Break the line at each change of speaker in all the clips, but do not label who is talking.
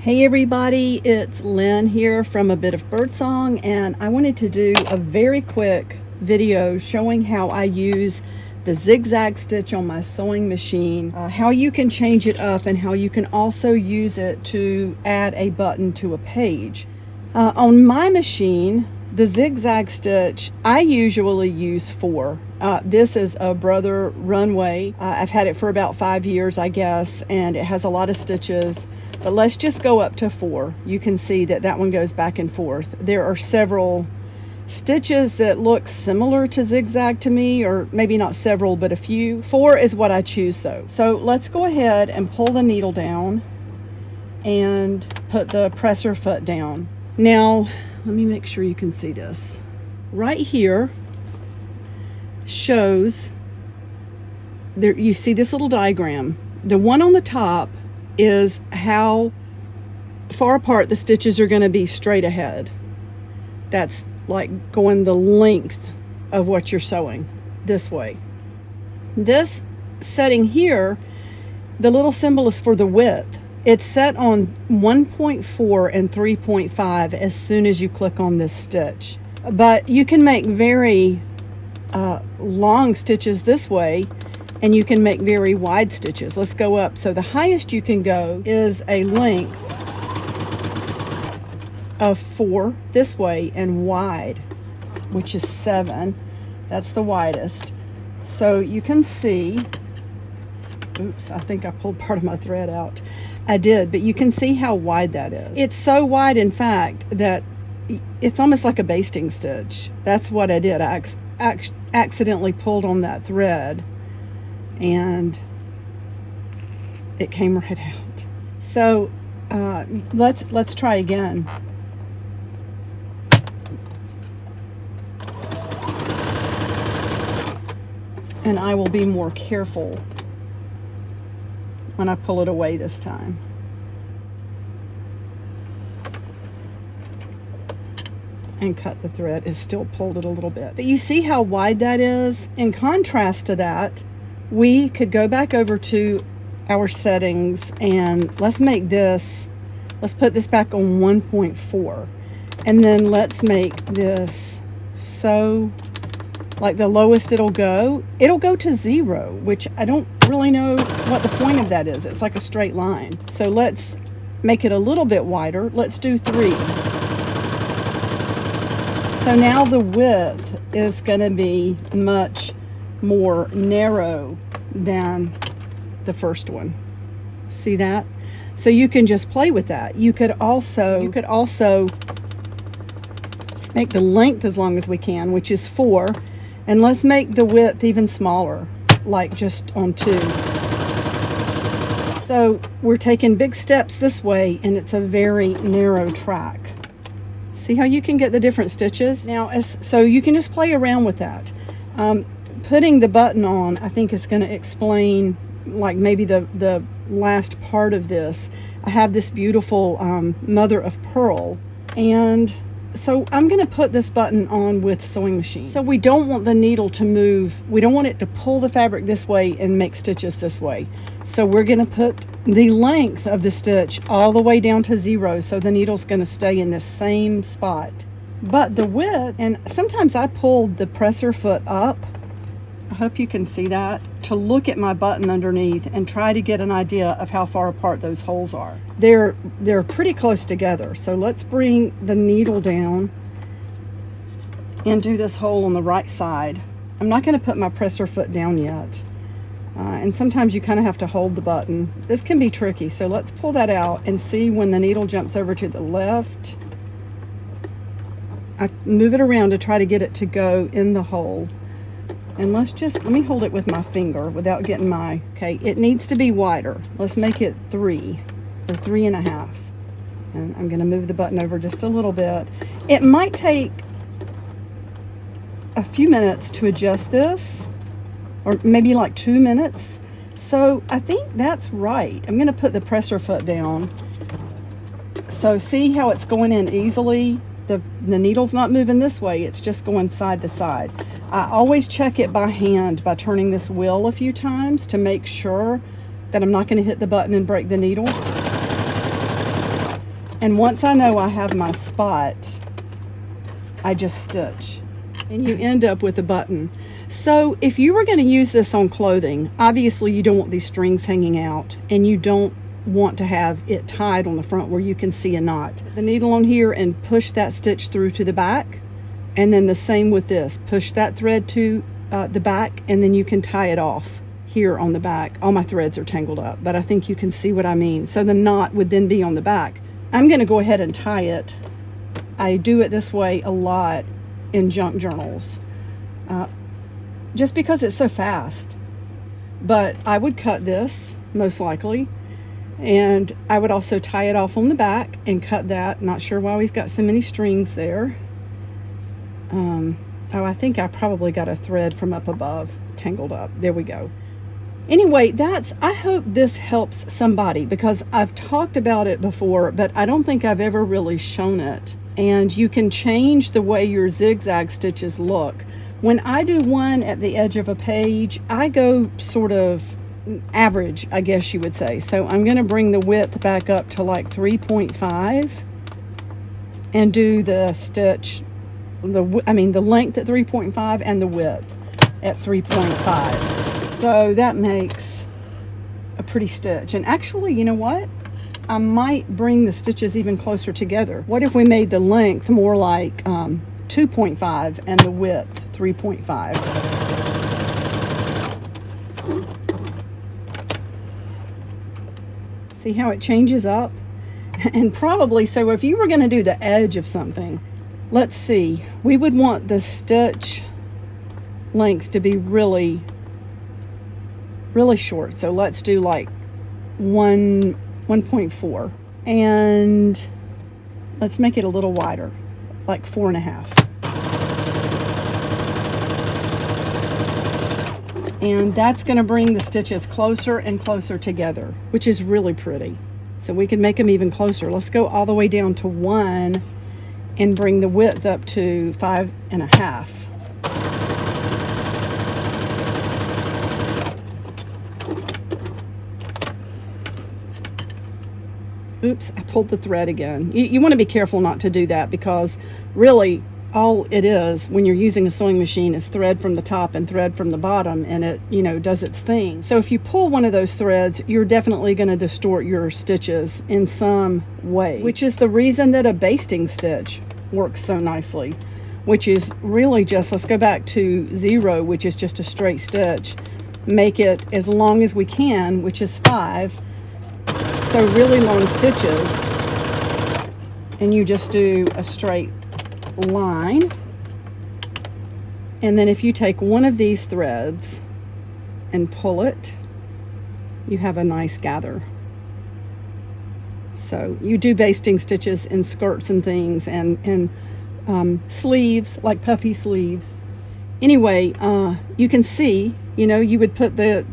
Hey everybody, it's Lynn here from A Bit of Birdsong, and I wanted to do a very quick video showing how I use the zigzag stitch on my sewing machine, how you can change it up, and how you can also use it to add a button to a page. On my machine, the zigzag stitch, I usually use 4. This is a Brother Runway. I've had it for about 5 years, I guess, and it has a lot of stitches, but let's just go up to 4. You can see that that one goes back and forth. There are several stitches that look similar to zigzag to me, or maybe not several, but a few. 4 is what I choose though. So let's go ahead and pull the needle down and put the presser foot down. Now, let me make sure you can see this. Right here shows, there you see this little diagram. The one on the top is how far apart the stitches are going to be straight ahead. That's like going the length of what you're sewing this way. This setting here, the little symbol is for the width. It's set on 1.4 and 3.5 as soon as you click on this stitch. But you can make very long stitches this way, and you can make very wide stitches. Let's go up. So the highest you can go is a length of 4 this way, and wide, which is 7. That's the widest. So you can see, oops, I think I pulled part of my thread out. I did, but you can see how wide that is. It's so wide, in fact, that it's almost like a basting stitch. That's what I did. I accidentally pulled on that thread and it came right out. So let's try again. And I will be more careful when I pull it away this time. And cut the thread. It's still pulled it a little bit. But you see how wide that is? In contrast to that, we could go back over to our settings and let's make this, let's put this back on 1.4. And then let's make this so, like the lowest it'll go to 0, which I don't really know what the point of that is. It's like a straight line. So let's make it a little bit wider. Let's do 3. So now the width is going to be much more narrow than the first one. See that? So you can just play with that. You could also let's make the length as long as we can, which is 4, and let's make the width even smaller, like just on 2. So we're taking big steps this way, and it's a very narrow track. See how you can get the different stitches? Now, so you can just play around with that. Putting the button on, I think, is going to explain, like, maybe the last part of this. I have this beautiful mother of pearl, and so I'm going to put this button on with sewing machine. So we don't want the needle to move. We don't want it to pull the fabric this way and make stitches this way. So we're going to put the length of the stitch all the way down to 0, so the needle's going to stay in the same spot. But the width, and sometimes I pulled the presser foot up, I hope you can see that, to look at my button underneath and try to get an idea of how far apart those holes are. They're pretty close together. So let's bring the needle down and do this hole on the right side. I'm not going to put my presser foot down yet. And sometimes you kind of have to hold the button. This can be tricky, so let's pull that out and see when the needle jumps over to the left. I move it around to try to get it to go in the hole. And let me hold it with my finger without getting my, okay, it needs to be wider. Let's make it 3 or 3.5. And I'm going to move the button over just a little bit. It might take a few minutes to adjust this, or maybe like 2 minutes. So I think that's right. I'm going to put the presser foot down. So see how it's going in easily? The needle's not moving this way, it's just going side to side. I always check it by hand by turning this wheel a few times to make sure that I'm not going to hit the button and break the needle. And once I know I have my spot, I just stitch. And you end up with a button. So if you were going to use this on clothing, obviously you don't want these strings hanging out, and you don't want to have it tied on the front where you can see a knot. The needle on here and push that stitch through to the back, and then the same with this. Push that thread to the back, and then you can tie it off here on the back. All my threads are tangled up, but I think you can see what I mean. So the knot would then be on the back. I'm going to go ahead and tie it. I do it this way a lot in junk journals, just because it's so fast. But I would cut this most likely, and I would also tie it off on the back and cut that. Not sure why we've got so many strings there. Oh, I think I probably got a thread from up above tangled up. There we go. Anyway, I hope this helps somebody, because I've talked about it before, but I don't think I've ever really shown it. And you can change the way your zigzag stitches look. When I do one at the edge of a page, I go sort of average, I guess you would say. So I'm going to bring the width back up to like 3.5 and do the stitch, the length at 3.5 and the width at 3.5. So that makes a pretty stitch. And actually, you know what? I might bring the stitches even closer together. What if we made the length more like 2.5 and the width 3.5? See how it changes up? And probably, so if you were going to do the edge of something, let's see, we would want the stitch length to be really short. So let's do like 1.4, and let's make it a little wider, like 4.5. And that's going to bring the stitches closer and closer together, which is really pretty. So we can make them even closer. Let's go all the way down to 1 and bring the width up to 5.5. Oops, I pulled the thread again. You want to be careful not to do that, because really all it is when you're using a sewing machine is thread from the top and thread from the bottom, and it, does its thing. So if you pull one of those threads, you're definitely going to distort your stitches in some way, which is the reason that a basting stitch works so nicely, which is really just, let's go back to 0, which is just a straight stitch. Make it as long as we can, which is 5. So really long stitches, and you just do a straight line. And then if you take one of these threads and pull it, you have a nice gather. So you do basting stitches in skirts and things, and sleeves, like puffy sleeves. Anyway, you can see, you would put the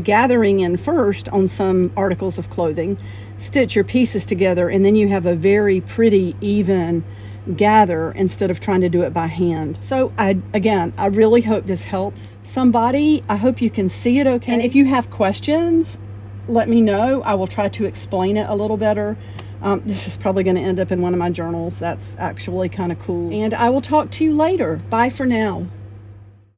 gathering in first on some articles of clothing, stitch your pieces together, and then you have a very pretty even gather instead of trying to do it by hand. So I really hope this helps somebody. I hope you can see it okay. And if you have questions, let me know. I will try to explain it a little better. This is probably going to end up in one of my journals. That's actually kind of cool. And I will talk to you later. Bye for now.